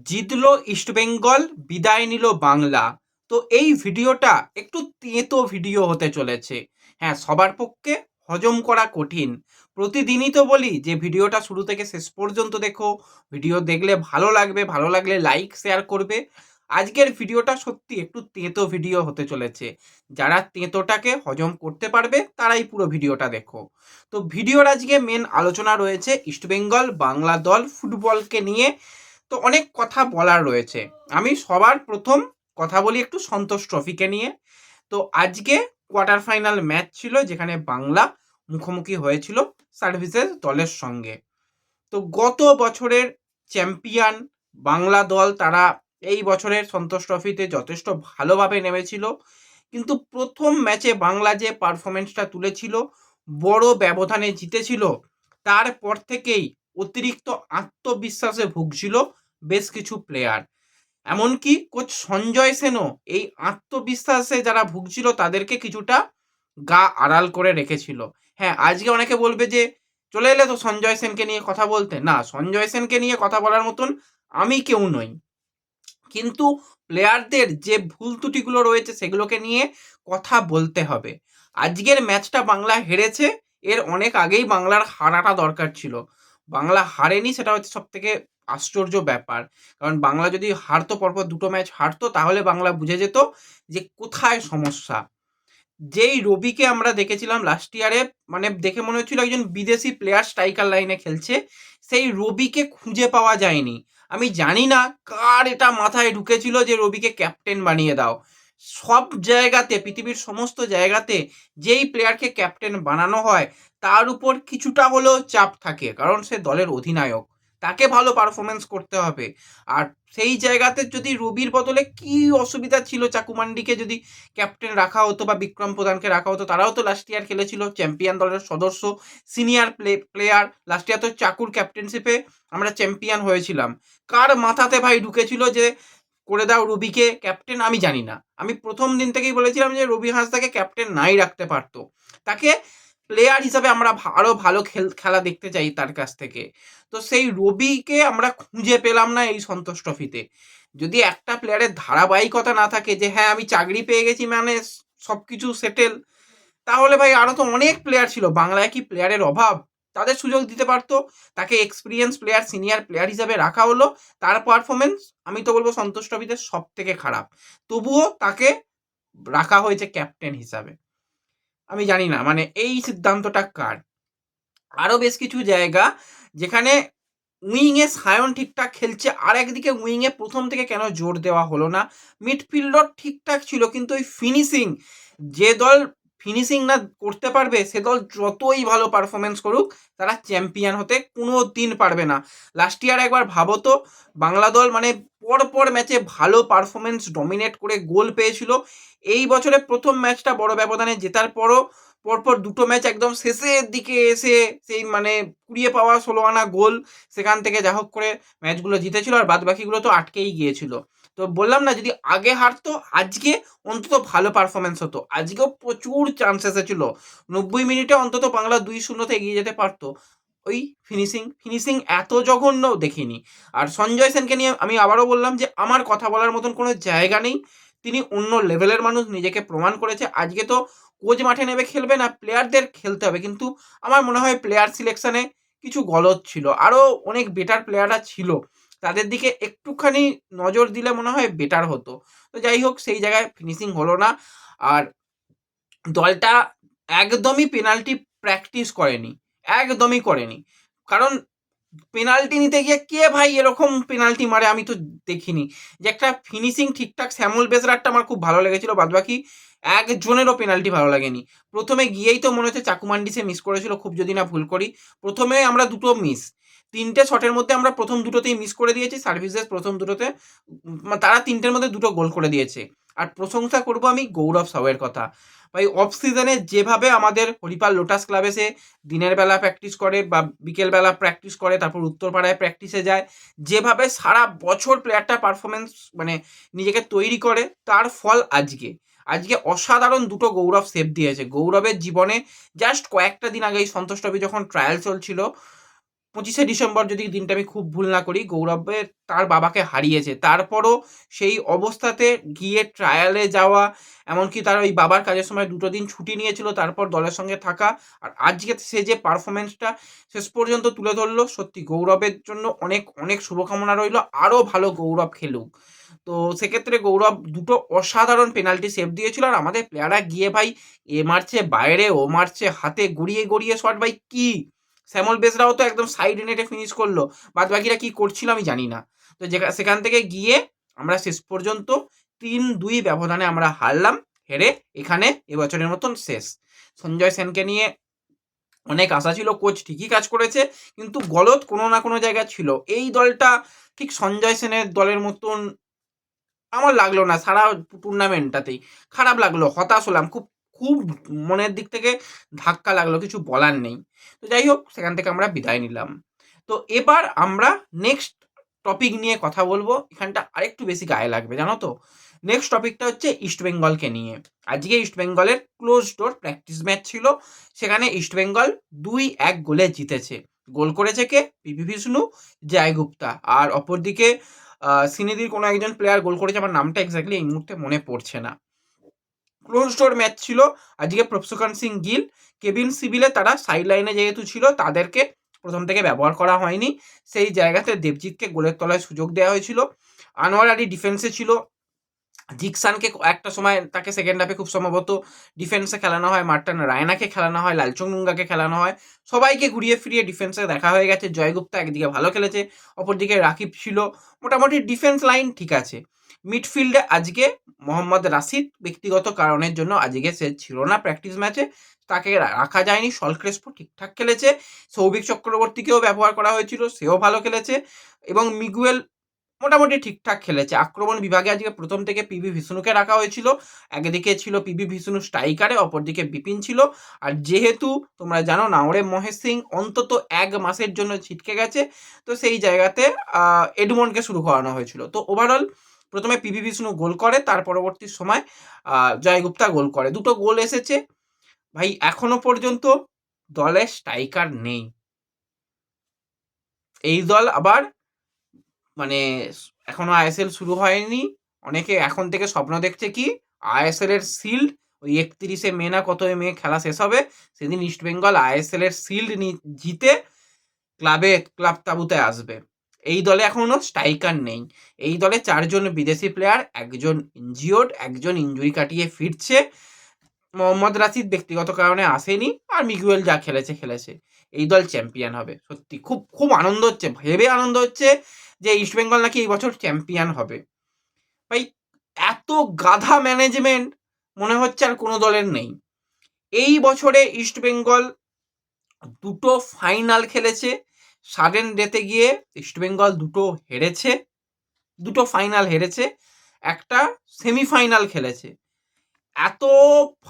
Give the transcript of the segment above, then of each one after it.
জিতলো ইস্টবেঙ্গল, বিদায় নিল বাংলা। তো এই ভিডিওটা একটু তেঁতো ভিডিও হতে চলেছে। হ্যাঁ, সবার পক্ষে হজম করা কঠিন। প্রতিদিনই তো বলি যে ভিডিওটা শুরু থেকে শেষ পর্যন্ত দেখো, ভিডিও দেখলে ভালো লাগবে, ভালো লাগলে লাইক শেয়ার করবে। আজকের ভিডিওটা সত্যি একটু তেঁতো ভিডিও হতে চলেছে। যারা তেঁতোটাকে হজম করতে পারবে তারাই পুরো ভিডিওটা দেখো। তো ভিডিওর আজকে মেন আলোচনা রয়েছে ইস্টবেঙ্গল বাংলা দল ফুটবলকে নিয়ে। তো অনেক কথা বলার রয়েছে। আমি সবার প্রথম কথা বলি একটু সন্তোষ ট্রফিকে নিয়ে। তো আজকে কোয়ার্টার ফাইনাল ম্যাচ ছিল, যেখানে বাংলা মুখোমুখি হয়েছিল সার্ভিসেস দলের সঙ্গে। তো গত বছরের চ্যাম্পিয়ন বাংলা দল, তারা এই বছরের সন্তোষ ট্রফিতে যথেষ্ট ভালোভাবে নেমেছিল। কিন্তু প্রথম ম্যাচে বাংলা যে পারফরমেন্সটা তুলেছিল, বড় ব্যবধানে জিতেছিল, তারপর থেকেই অতিরিক্ত আত্মবিশ্বাসে ভুগছিল বেশ কিছু প্লেয়ার। এমনকি কোচ সঞ্জয় সেনও এই আত্মবিশ্বাসে যারা ভুগছিল তাদেরকে কিছুটা গা আড়াল করে রেখেছিল। হ্যাঁ, আজকে অনেকে বলবে যে চলে এলে তো সঞ্জয় সেনকে নিয়ে কথা বলতে। না, সঞ্জয় সেনকে নিয়ে কথা বলার মতন আমি কেউ নই, কিন্তু প্লেয়ারদের যে ভুল ত্রুটিগুলো রয়েছে সেগুলোকে নিয়ে কথা বলতে হবে। আজকের ম্যাচটা বাংলা হেরেছে, এর অনেক আগেই বাংলার হারাটা দরকার ছিল। বাংলা হারেনি, সেটা হচ্ছে সব থেকে আশ্চর্য ব্যাপার। কারণ বাংলা যদি হারতো, পরপর দুটো ম্যাচ হারতো, তাহলে বাংলা বুঝে যেত যে কোথায় সমস্যা। যেই রবিকে আমরা দেখেছিলাম লাস্ট ইয়ারে, মানে দেখে মনে হচ্ছিল একজন বিদেশি প্লেয়ার স্ট্রাইকার লাইনে খেলছে, সেই রবিকে খুঁজে পাওয়া যায়নি। আমি জানি না কার এটা মাথায় ঢুকেছিল যে রবিকে ক্যাপ্টেন বানিয়ে দাও। সব জায়গাতে, পৃথিবীর সমস্ত জায়গাতে যেই প্লেয়ারকে ক্যাপ্টেন বানানো হয় তার উপর কিছুটা হলেও চাপ থাকে, কারণ সে দলের অধিনায়ক, তাকে ভালো পারফরমেন্স করতে হবে। আর সেই জায়গাতে যদি রবির বদলে কি অসুবিধা ছিল, চাকুমান্ডিকে যদি ক্যাপ্টেন রাখা হতো বা বিক্রম প্রধানকে রাখা হতো, তারাও তো লাস্ট ইয়ার খেলেছিল, চ্যাম্পিয়ন দলের সদস্য, সিনিয়র প্লেয়ার। লাস্ট ইয়ার তো চাকুর ক্যাপ্টেনশিপে আমরা চ্যাম্পিয়ন হয়েছিলাম। কার মাথাতে ভাই ঢুকেছিল যে করে দাও রবিকে ক্যাপ্টেন, আমি জানি না। আমি প্রথম দিন থেকেই বলেছিলাম যে রবি হাঁসদাকে ক্যাপ্টেন নাই রাখতে পারতো। তাকে প্লেয়ার হিসাবে আমরা আরো ভালো খেলা দেখতে চাই তার কাছ থেকে। তো সেই রবিকে আমরা খুঁজে পেলাম না এই সন্তোষ ট্রফিতে। যদি একটা প্লেয়ারের ধারাবাহিকতা না থাকে যে হ্যাঁ আমি চাকরি পেয়ে গেছি মানে সবকিছু সেটেল, তাহলে ভাই আরো তো অনেক প্লেয়ার ছিল। বাংলায় কি প্লেয়ারের অভাব? তাদের সুযোগ দিতে পারতো। তাকে এক্সপিরিয়েন্স প্লেয়ার, সিনিয়র প্লেয়ার হিসাবে রাখা হলো। তার পারফরমেন্স আমি তো বলবো সন্তোষ ট্রফিতে সব থেকে খারাপ, তবুও তাকে রাখা হয়েছে ক্যাপ্টেন হিসাবে। আমি জানি না মানে এই সিদ্ধান্তটা কার। আরো বেশ কিছু জায়গা যেখানে উইংয়ে সায়ন ঠিকঠাক খেলছে, আর একদিকে উইংয়ে প্রথম থেকে কেন জোর দেওয়া হলো না। মিডফিল্ডার ঠিকঠাক ছিল, কিন্তু ওই ফিনিশিং, যে দল ফিনিশিং না করতে পারবে সে দল যতই ভালো পারফরমেন্স করুক তারা চ্যাম্পিয়ন হতে কোনো দিন পারবে না। লাস্ট ইয়ার একবার ভাবো তো, বাংলা দল মানে পর ম্যাচে ভালো পারফরমেন্স ডমিনেট করে গোল পেয়েছিল। এই বছরে প্রথম ম্যাচটা বড় ব্যবধানে জেতার পরও পরপর দুটো ম্যাচ একদম শেষের দিকে এসে সেই মানে কুড়িয়ে পাওয়া 16 আনা গোল, সেখান থেকে যা হোক করে ম্যাচগুলো জিতেছিল, আর বাদ বাকিগুলো তো আটকেই গিয়েছিল। তো বললাম না, যদি আগে হারতো আজকে অন্তত ভালো পারফরমেন্স হতো। আজকেও প্রচুর চান্স এসেছিল, 90 মিনিটে অন্তত বাংলা 2-0 এগিয়ে যেতে পারতো। ওই ফিনিশিং ফিনিশিং এত জঘন্য দেখিনি। আর সঞ্জয় সেনকে নিয়ে আমি আবারও বললাম যে আমার কথা বলার মতন কোনো জায়গা নেই। তিনি অন্য লেভেলের মানুষ, নিজেকে প্রমাণ করেছে। আজকে তো কোচ মাঠে নেমে খেলবে না, প্লেয়ারদের খেলতে হবে। কিন্তু আমার মনে হয় প্লেয়ার সিলেকশনে কিছু গলদ ছিল, আরও অনেক বেটার প্লেয়াররা ছিল, তাদের দিকে একটুখানি নজর দিলে মনে হয় বেটার হতো। তো যাই হোক, সেই জায়গায় ফিনিশিং হলো না। আর দলটা একদমই পেনাল্টি প্র্যাকটিস করেনি, একদমই করেনি। কারণ পেনাল্টি নিতে গিয়ে কে ভাই এরকম পেনাল্টি মারে আমি তো দেখিনি। যে একটা ফিনিশিং ঠিকঠাক, শ্যামল বেসরারটা আমার খুব ভালো লেগেছিল, বাদবাকি একজনেরও পেনাল্টি ভালো লাগেনি। প্রথমে গিয়েই তো মনে হচ্ছে চাকুমান্ডি সে মিস করেছিল, খুব যদি না ভুল করি। প্রথমে আমরা দুটো মিস, তিনটে শটের মধ্যে আমরা প্রথম দুটোতেই মিস করে দিয়েছি। সার্ভিসেস প্রথম দুটোতে তারা তিনটের মধ্যে দুটো গোল করে দিয়েছে। আর প্রশংসা করব আমি গৌরব সাউয়ের কথা। ভাই অফ সিজনে যেভাবে আমাদের হরিপাল লোটাস ক্লাবে সে দিনের বেলা প্র্যাকটিস করে বা বিকেলবেলা প্র্যাকটিস করে, তারপর উত্তরপাড়ায় প্র্যাকটিসে যায়, যেভাবে সারা বছর প্লেয়ারটা পারফরমেন্স মানে নিজেকে তৈরি করে, তার ফল আজকে। আজকে অসাধারণ দুটো গৌরব সেভ দিয়েছে। গৌরবের জীবনে জাস্ট কয়েকটা দিন আগেই সন্তোষ ট্রফি যখন ট্রায়াল চলছিল, 25শে ডিসেম্বর যদি দিনটা আমি খুব ভুল না করি, গৌরবের তার বাবাকে হারিয়েছে। তারপরও সেই অবস্থাতে গিয়ে ট্রায়ালে যাওয়া, এমনকি তার ওই বাবার কাজের সময় 2 দিন ছুটি নিয়েছিল, তারপর দলের সঙ্গে থাকা, আর আজকে সে যে পারফরমেন্সটা শেষ পর্যন্ত তুলে ধরলো, সত্যি গৌরবের জন্য অনেক অনেক শুভকামনা রইল। আরও ভালো গৌরব খেলুক। তো সেক্ষেত্রে গৌরব 2টো অসাধারণ পেনাল্টি সেভ দিয়েছিল, আর আমাদের প্লেয়াররা গিয়ে ভাই এ মারছে বাইরে, ও মারছে হাতে, গড়িয়ে গড়িয়ে শট, ভাই কি! শ্যামল বেসরাও তো একদম সাইড নেটে ফিনিশ করলো। বাদবাকিরা কি করছিল আমি জানি না। তো সেখান থেকে গিয়ে আমরা শেষ পর্যন্ত 3-2 ব্যবধানে আমরা হারলাম। হেরে এখানে এবছরের মতন শেষ। সঞ্জয় সেনকে নিয়ে অনেক আশা ছিল, কোচ ঠিকই কাজ করেছে, কিন্তু গলত কোনো না কোনো জায়গায় ছিল। এই দলটা ঠিক সঞ্জয় সেনের দলের মতন আমার লাগলো না। সারা টুর্নামেন্টটাতেই খারাপ লাগলো, হতাশ হলাম, খুব খুব মনের দিক থেকে ধাক্কা লাগলো, কিছু বলার নেই। তো যাই হোক, সেখান থেকে আমরা বিদায় নিলাম। তো এবার আমরা নেক্সট টপিক নিয়ে কথা বলবো। এখানটা আরেকটু বেশি গায়ে লাগবে, জানো তো। নেক্সট টপিকটা হচ্ছে ইস্টবেঙ্গলকে নিয়ে। আজকে ইস্টবেঙ্গলের ক্লোজ ডোর প্র্যাকটিস ম্যাচ ছিল, সেখানে ইস্টবেঙ্গল 2-1 গোলে জিতেছে। গোল করেছে কে? পিভি বিষ্ণু, জয় গুপ্তা, আর অপরদিকে সিনেদির কোনো একজন প্লেয়ার গোল করেছে, আমার নামটা এক্স্যাক্টলি এই মুহূর্তে মনে পড়ছে না। ক্লোজ ডোর ম্যাচ ছিল আজকে। প্রভসুখান সিং গিল, কেবিন সিবিলে তারা সাইড লাইনে যেহেতু ছিল, তাদেরকে প্রথম থেকে ব্যবহার করা হয়নি। সেই জায়গাতে দেবজিৎকে গোলের তলায় সুযোগ দেওয়া হয়েছিল। আনোয়ার আলী ডিফেন্সে ছিল। জিকসানকে একটা সময় তাকে সেকেন্ড হাফে খুব সম্ভবত ডিফেন্সে খেলানো হয়, মার্টান রায়নাকে খেলানো হয়, লালচুংনুঙ্গাকে খেলানো হয়, সবাইকে ঘুরিয়ে ফিরিয়ে ডিফেন্সে দেখা হয়ে গেছে। জয়গুপ্তা একদিকে ভালো খেলেছে, অপরদিকে রাকিব ছিল। মোটামুটি ডিফেন্স লাইন ঠিক আছে। মিডফিল্ডে আজকে মোহাম্মদ রাশিদ ব্যক্তিগত কারণের জন্য আজকে সে ছিল না প্র্যাকটিস ম্যাচে, তাকে রাখা যায়নি। সল ক্রেসপো ঠিকঠাক খেলেছে। সৌভিক চক্রবর্তীকেও ব্যবহার করা হয়েছিল, সেও ভালো খেলেছে। এবং মিগুয়েল মোটামুটি ঠিকঠাক খেলেছে। আক্রমণ বিভাগে আজকে প্রথম থেকে পিভি বিষ্ণুকে রাখা হয়েছিল। একদিকে ছিল পিভি বিষ্ণু স্ট্রাইকারে, অপরদিকে বিপিন ছিল। আর যেহেতু তোমরা জানো নাওরে মহেশ সিং অন্তত 1 মাসের জন্য ছিটকে গেছে, তো সেই জায়গাতে এডমন্ডকে শুরু করানো হয়েছিল। তো ওভারঅল প্রথমে পিভি বিষ্ণু গোল করে, তার পরবর্তী সময় জয়গুপ্তা গোল করে। 2টো গোল এসেছে। ভাই এখনো পর্যন্ত দলে স্ট্রাইকার নেই। এই দল আবার মানে এখনো আইএসএল শুরু হয়নি, অনেকে এখন থেকে স্বপ্ন দেখছে কি আইএসএল এর শিল্ড ওই 31শে মে না কত মে খেলা শেষ হবে, সেদিন ইস্টবেঙ্গল আইএসএল এর শিল্ড জিতে ক্লাব তাবুতে আসবে। এই দলে এখনো স্ট্রাইকার নেই। এই দলে 4 জন বিদেশি প্লেয়ার, একজন ইনজিওর্ড, একজন ইঞ্জুরি কাটিয়ে ফিরছে। মোহাম্মদ রাশিদ ব্যক্তিগত কারণে আসেনি, আর মিগুয়েল যা খেলেছে। এই দল চ্যাম্পিয়ন হবে। সত্যি খুব খুব আনন্দ হচ্ছে, ভেবে আনন্দ হচ্ছে যে ইস্টবেঙ্গল নাকি এই বছর চ্যাম্পিয়ন হবে। ভাই এত গাধা ম্যানেজমেন্ট মনে হচ্ছে আর কোনো দলের নেই। এই বছরে ইস্টবেঙ্গল 2টো ফাইনাল খেলেছে। সাডেন ডেতে গিয়ে ইস্টবেঙ্গল 2টো হেরেছে, 2টো ফাইনাল হেরেছে, একটা সেমিফাইনাল খেলেছে। এত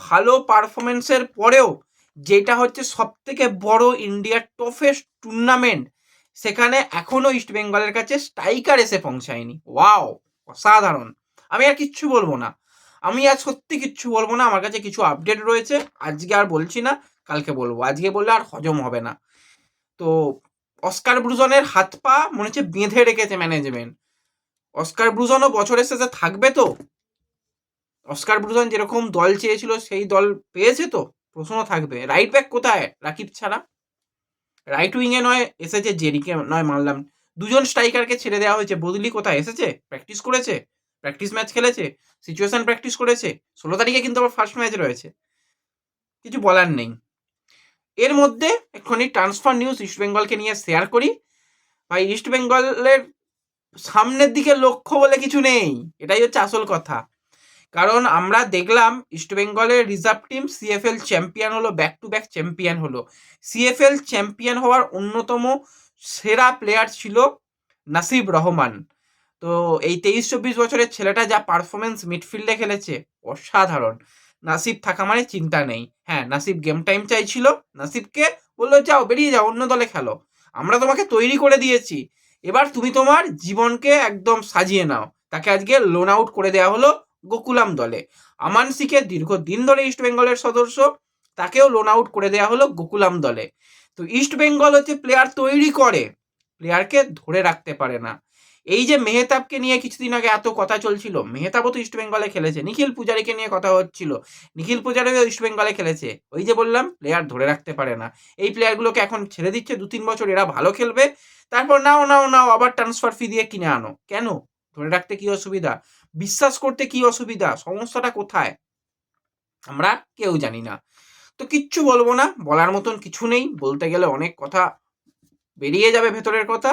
ভালো পারফরমেন্সের পরেও, যেটা হচ্ছে সবথেকে বড় ইন্ডিয়ার টফেস্ট টুর্নামেন্ট, সেখানে এখনো ইস্টবেঙ্গলের কাছে স্ট্রাইকার এসে পৌঁছায়নি। ওয়াও, অসাধারণ। আমি আর কিচ্ছু বলবো না, আমি আর সত্যি কিচ্ছু বলবো না। আমার কাছে কিছু আপডেট রয়েছে, আজকে আর বলছি না, কালকে বলবো। আজকে বললে আর হজম হবে না। তো অস্কার ব্রুজনের হাত পা মনে হচ্ছে বেঁধে রেখেছে ম্যানেজমেন্ট। অস্কার ব্রুজনও বছরের শেষে থাকবে তো? অস্কার ব্রুজন যেরকম দল চেয়েছিল সেই দল পেয়েছে তো? প্রশ্ন থাকবে। রাইট ব্যাক কোথায় রাকিব ছাড়া? রাইট উইংয়ে নয় এসেছে জেরিকে, নয় মানলাম, 2জন স্ট্রাইকারকে ছেড়ে দেওয়া হয়েছে। বদলি কোথায় এসেছে? প্র্যাকটিস করেছে, প্র্যাকটিস ম্যাচ খেলেছে, সিচুয়েশন প্র্যাকটিস করেছে। 16 তারিখে কিন্তু আবার ফার্স্ট ম্যাচ রয়েছে। কিছু বলার নেই। এর মধ্যে এক্ষুনি ট্রান্সফার নিউজ ইস্টবেঙ্গলকে নিয়ে শেয়ার করি। ভাই ইস্টবেঙ্গলের সামনের দিকে লক্ষ্য বলে কিছু নেই, এটাই হচ্ছে আসল কথা। কারণ আমরা দেখলাম ইস্টবেঙ্গলের রিজার্ভ টিম সিএফএল চ্যাম্পিয়ন হলো, ব্যাক টু ব্যাক চ্যাম্পিয়ন হলো। সিএফএল চ্যাম্পিয়ন হওয়ার অন্যতম সেরা প্লেয়ার ছিল নাসিব রহমান। তো এই 23-24 বছরের ছেলেটা যা পারফরমেন্স মিডফিল্ডে খেলেছে, অসাধারণ। নাসিব থাকা মানে চিন্তা নেই। হ্যাঁ, নাসিব গেম টাইম চাইছিল, নাসিবকে বললো যাও বেরিয়ে যাও, অন্য দলে খেলো, আমরা তোমাকে তৈরি করে দিয়েছি, এবার তুমি তোমার জীবনকে একদম সাজিয়ে নাও। তাকে আজকে লোন আউট করে দেওয়া হলো গোকুলাম দলে। আমানসিকে দীর্ঘদিন ধরে ইস্টবেঙ্গলের সদস্য, তাকেও লোন আউট করে দেওয়া হলো গোকুলাম দলে। তো ইস্ট বেঙ্গল হচ্ছে প্লেয়ার তৈরি করে, প্লেয়ারকে ধরে রাখতে পারে না। এই যে মেহতাবকে নিয়ে কিছুদিন আগে এত কথা চলছিল, মেহতাবও তো ইস্ট বেঙ্গলে খেলেছে, নিখিল পূজারীকে নিয়ে কথা হচ্ছিল, নিখিল পূজারীও ইস্ট বেঙ্গলে খেলেছে। ওই যে বললাম প্লেয়ার ধরে রাখতে পারে না, এই প্লেয়ারগুলোকে এখন ছেড়ে দিচ্ছে 2-3 বছর, এরা ভালো খেলবে, তারপর নাও আবার ট্রান্সফার ফি দিয়ে কিনে আনো। কেন? ধরে রাখতে কি অসুবিধা? বিশ্বাস করতে কি অসুবিধা? সমস্যাটা কোথায়? আমরা কেউ জানি না। তো কিচ্ছু বলবো না, বলার মতন কিছু নেই, বলতে গেলে অনেক কথা বেরিয়ে যাবে, ভেতরের কথা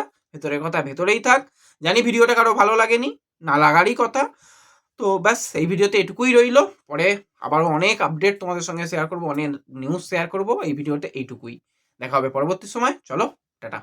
ভেতরেই থাক। জানি ভিডিওটা কারো ভালো লাগেনি, না লাগারই কথা। তো ব্যাস এই ভিডিওতে এটুকুই রইল, পরে আবারও অনেক আপডেট তোমাদের সঙ্গে শেয়ার করবো, অনেক নিউজ শেয়ার করবো। এই ভিডিওতে এইটুকুই, দেখা হবে পরবর্তী সময়। চলো, টাটা।